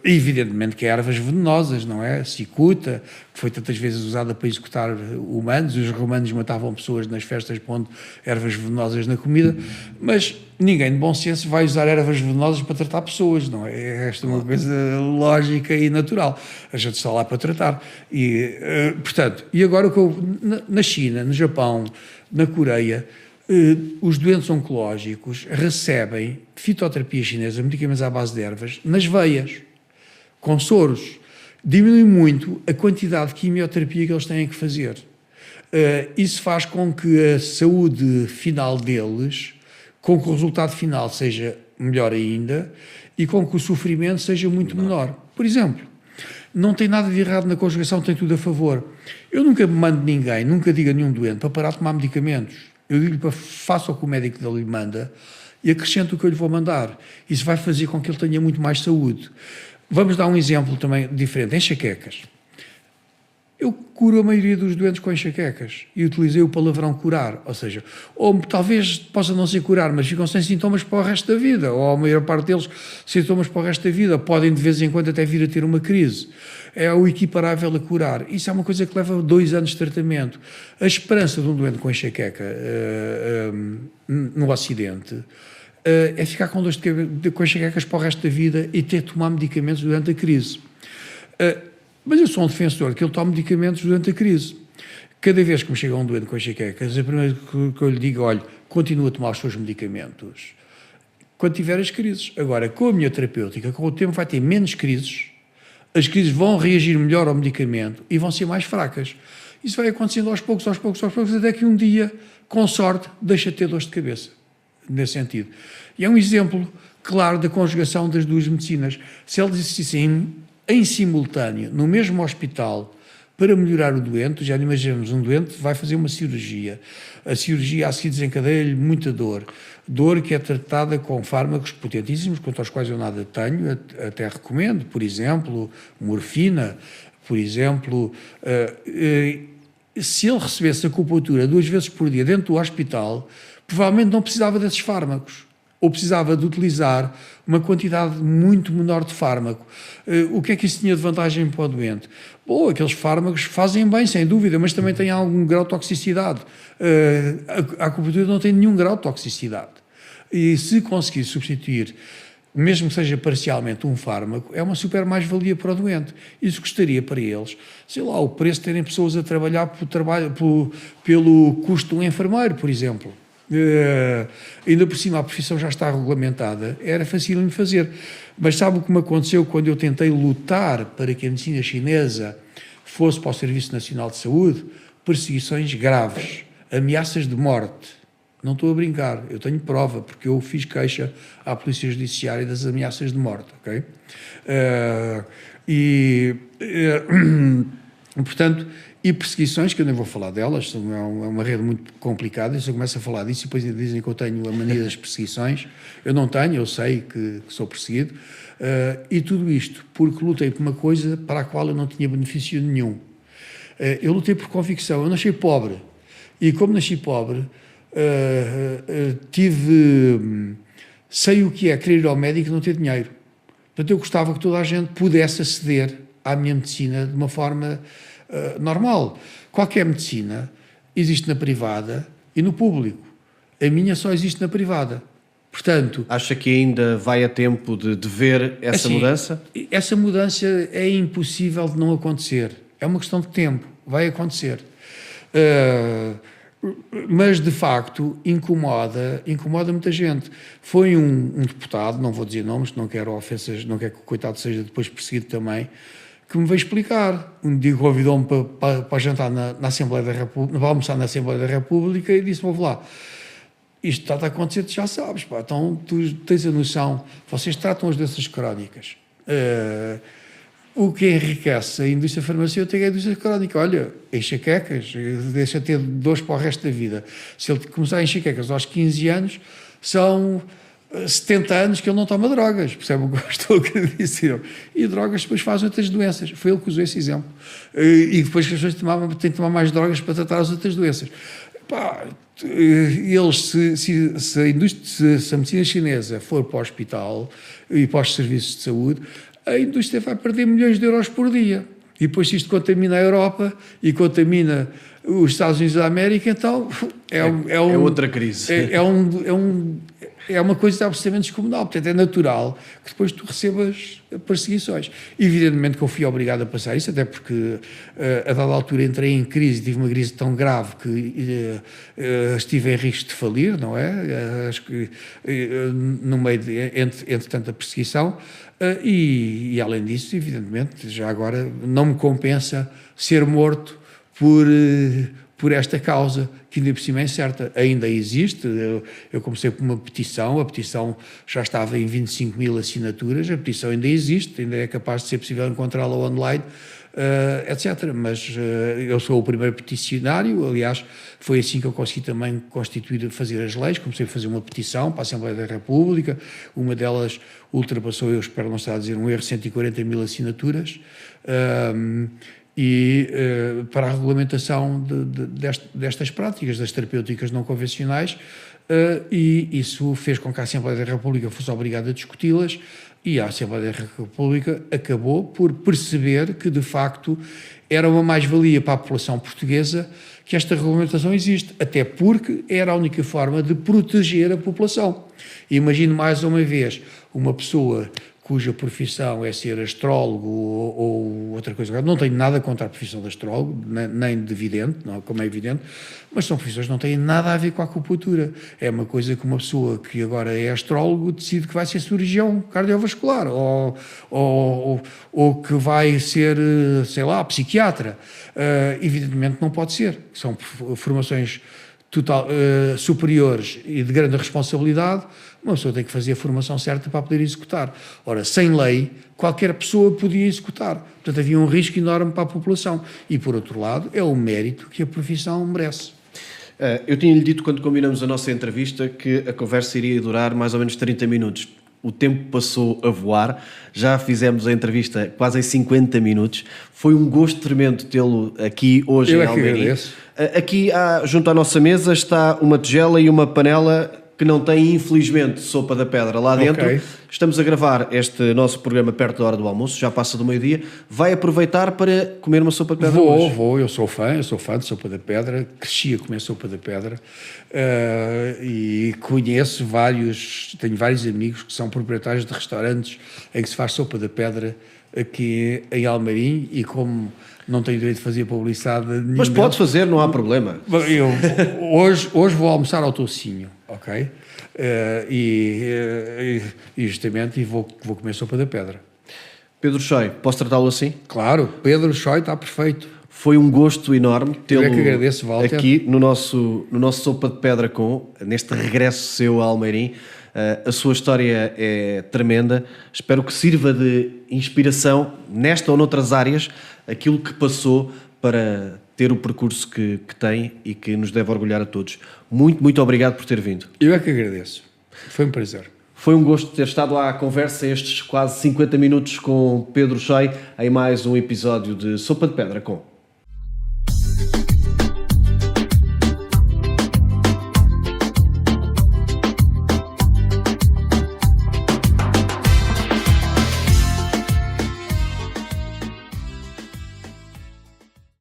Evidentemente que há ervas venenosas, não é? Cicuta, que foi tantas vezes usada para executar humanos, os romanos matavam pessoas nas festas pondo ervas venenosas na comida, mas ninguém de bom senso vai usar ervas venenosas para tratar pessoas, não é? Esta é uma coisa lógica e natural. A gente está lá para tratar. Portanto, e agora na China, no Japão, na Coreia, os doentes oncológicos recebem fitoterapia chinesa, medicamentos à base de ervas, nas veias, com soros. Diminui muito a quantidade de quimioterapia que eles têm que fazer. Isso faz com que a saúde final deles, com que o resultado final seja melhor ainda e com que o sofrimento seja muito menor. Por exemplo, não tem nada de errado na conjugação, tem tudo a favor. Eu nunca mando ninguém, nunca digo a nenhum doente para parar de tomar medicamentos. Eu digo-lhe para faça o que o médico dele manda e acrescente o que eu lhe vou mandar. Isso vai fazer com que ele tenha muito mais saúde. Vamos dar um exemplo também diferente, enxaquecas. Eu curo a maioria dos doentes com enxaquecas e utilizei o palavrão curar, ou seja, ou talvez possa não ser curar, mas ficam sem sintomas para o resto da vida, ou a maior parte deles sintomas para o resto da vida, podem de vez em quando até vir a ter uma crise. É o equiparável a curar. Isso é uma coisa que leva 2 anos de tratamento. A esperança de um doente com enxaqueca no Ocidente é ficar com dores de cabeça, com enxaquecas para o resto da vida e ter de tomar medicamentos durante a crise. Mas eu sou um defensor que ele tome medicamentos durante a crise. Cada vez que me chega um doente com enxaquecas, a primeira que eu lhe digo, olha, continua a tomar os seus medicamentos quando tiver as crises. Agora, com a minha terapêutica, com o tempo vai ter menos crises, as crises vão reagir melhor ao medicamento e vão ser mais fracas. Isso vai acontecendo aos poucos, até que um dia, com sorte, deixa de ter dores de cabeça, nesse sentido. E é um exemplo claro da conjugação das duas medicinas. Se eles existissem em simultâneo, no mesmo hospital, para melhorar o doente, já imaginamos, um doente vai fazer uma cirurgia. A cirurgia a seguir desencadeia-lhe muita dor. Dor que é tratada com fármacos potentíssimos, contra os quais eu nada tenho, até recomendo, por exemplo, morfina, por exemplo. Se ele recebesse acupuntura 2 vezes por dia dentro do hospital, provavelmente não precisava desses fármacos. Ou precisava de utilizar uma quantidade muito menor de fármaco. O que é que isso tinha de vantagem para o doente? Bom, aqueles fármacos fazem bem, sem dúvida, mas também têm algum grau de toxicidade. A acupuntura não tem nenhum grau de toxicidade. E se conseguir substituir, mesmo que seja parcialmente, um fármaco, é uma super mais-valia para o doente. Isso gostaria para eles, sei lá, o preço de terem pessoas a trabalhar pelo custo de um enfermeiro, por exemplo. Ainda por cima a profissão já está regulamentada, era fácil de fazer. Mas sabe o que me aconteceu quando eu tentei lutar para que a medicina chinesa fosse para o Serviço Nacional de Saúde? Perseguições graves, ameaças de morte. Não estou a brincar, eu tenho prova, porque eu fiz queixa à Polícia Judiciária das ameaças de morte, ok? Portanto, e perseguições, que eu nem vou falar delas, é uma rede muito complicada, se eu começo a falar disso e depois dizem que eu tenho a mania das perseguições, eu não tenho, eu sei que sou perseguido, e tudo isto porque lutei por uma coisa para a qual eu não tinha benefício nenhum. Eu lutei por convicção, eu nasci pobre, e como nasci pobre, sei o que é querer ir ao médico e não ter dinheiro. Portanto, eu gostava que toda a gente pudesse aceder à minha medicina de uma forma normal. Qualquer medicina existe na privada e no público. A minha só existe na privada. Portanto, acha que ainda vai a tempo de ver essa mudança? Essa mudança é impossível de não acontecer. É uma questão de tempo. Vai acontecer. Mas, de facto, incomoda muita gente. Foi um deputado, não vou dizer nomes, não quero ofensas, não quero que o coitado seja depois perseguido também, que me veio explicar. Um dia convidou-me para jantar na Assembleia da República, para almoçar na Assembleia da República e disse-me, ouve lá, isto está a acontecer, tu já sabes, pá, então tu tens a noção, vocês tratam as doenças crónicas. O que enriquece a indústria farmacêutica é a indústria crónica. Olha, enxaquecas, deixa ter dores para o resto da vida. Se ele começar a enxaquecas aos 15 anos, são 70 anos que ele não toma drogas, percebe o que eu estou a querer dizer? E drogas depois fazem outras doenças. Foi ele que usou esse exemplo. E depois que as pessoas têm de tomar mais drogas para tratar as outras doenças. Pá, se a medicina chinesa for para o hospital e para os serviços de saúde, a indústria vai perder milhões de euros por dia. E depois se isto contamina a Europa e contamina os Estados Unidos da América, então é outra crise. É uma coisa absolutamente descomunal. Portanto, é natural que depois tu recebas perseguições. Evidentemente que eu fui obrigado a passar isso, até porque a dada altura entrei em crise, tive uma crise tão grave que estive em risco de falir, não é? No meio entre tanta perseguição. E além disso, evidentemente, já agora não me compensa ser morto por esta causa, que ainda por cima é certa. Ainda existe. Eu comecei por uma petição, a petição já estava em 25 mil assinaturas, a petição ainda existe, ainda é capaz de ser possível encontrá-la online, etc. Mas eu sou o primeiro peticionário, aliás, foi assim que eu consegui também fazer as leis, comecei a fazer uma petição para a Assembleia da República, uma delas ultrapassou, eu espero não estar a dizer um erro, 140 mil assinaturas, para a regulamentação destas práticas, das terapêuticas não convencionais, e isso fez com que a Assembleia da República fosse obrigada a discuti-las, e a Assembleia da República acabou por perceber que, de facto, era uma mais-valia para a população portuguesa que esta regulamentação existe, até porque era a única forma de proteger a população. Imagino mais uma vez uma pessoa cuja profissão é ser astrólogo ou outra coisa. Não tenho nada contra a profissão de astrólogo, nem de vidente, não, como é evidente, mas são profissões que não têm nada a ver com a acupuntura. É uma coisa que uma pessoa que agora é astrólogo decide que vai ser cirurgião cardiovascular ou que vai ser, sei lá, psiquiatra. Evidentemente não pode ser. São formações superiores e de grande responsabilidade. Uma pessoa tem que fazer a formação certa para poder executar. Ora, sem lei, qualquer pessoa podia executar. Portanto, havia um risco enorme para a população. E, por outro lado, é o mérito que a profissão merece. Eu tinha-lhe dito, quando combinamos a nossa entrevista, que a conversa iria durar mais ou menos 30 minutos. O tempo passou a voar, já fizemos a entrevista quase em 50 minutos. Foi um gosto tremendo tê-lo aqui hoje em Almeirim. Aqui, junto à nossa mesa, está uma tigela e uma panela que não tem, infelizmente, sopa da pedra lá dentro. Okay. Estamos a gravar este nosso programa perto da hora do almoço, já passa do meio-dia. Vai aproveitar para comer uma sopa de pedra hoje? Vou. Eu sou fã de sopa da pedra. Cresci a comer sopa da pedra e conheço tenho vários amigos que são proprietários de restaurantes em que se faz sopa da pedra aqui em Almeirim, e como não tenho direito de fazer publicidade nenhuma. Mas pode fazer, não há problema. Hoje vou almoçar ao toucinho, ok? E justamente vou comer sopa da pedra. Pedro Choi, posso tratá-lo assim? Claro, Pedro Choi está perfeito. Foi um gosto enorme tê-lo aqui no nosso Sopa de Pedra neste regresso seu a Almeirim. A sua história é tremenda. Espero que sirva de inspiração nesta ou noutras áreas, aquilo que passou para ter o percurso que tem e que nos deve orgulhar a todos. Muito, muito obrigado por ter vindo. Eu é que agradeço. Foi um prazer. Foi um gosto ter estado à conversa estes quase 50 minutos com Pedro Choi em mais um episódio de Sopa de Pedra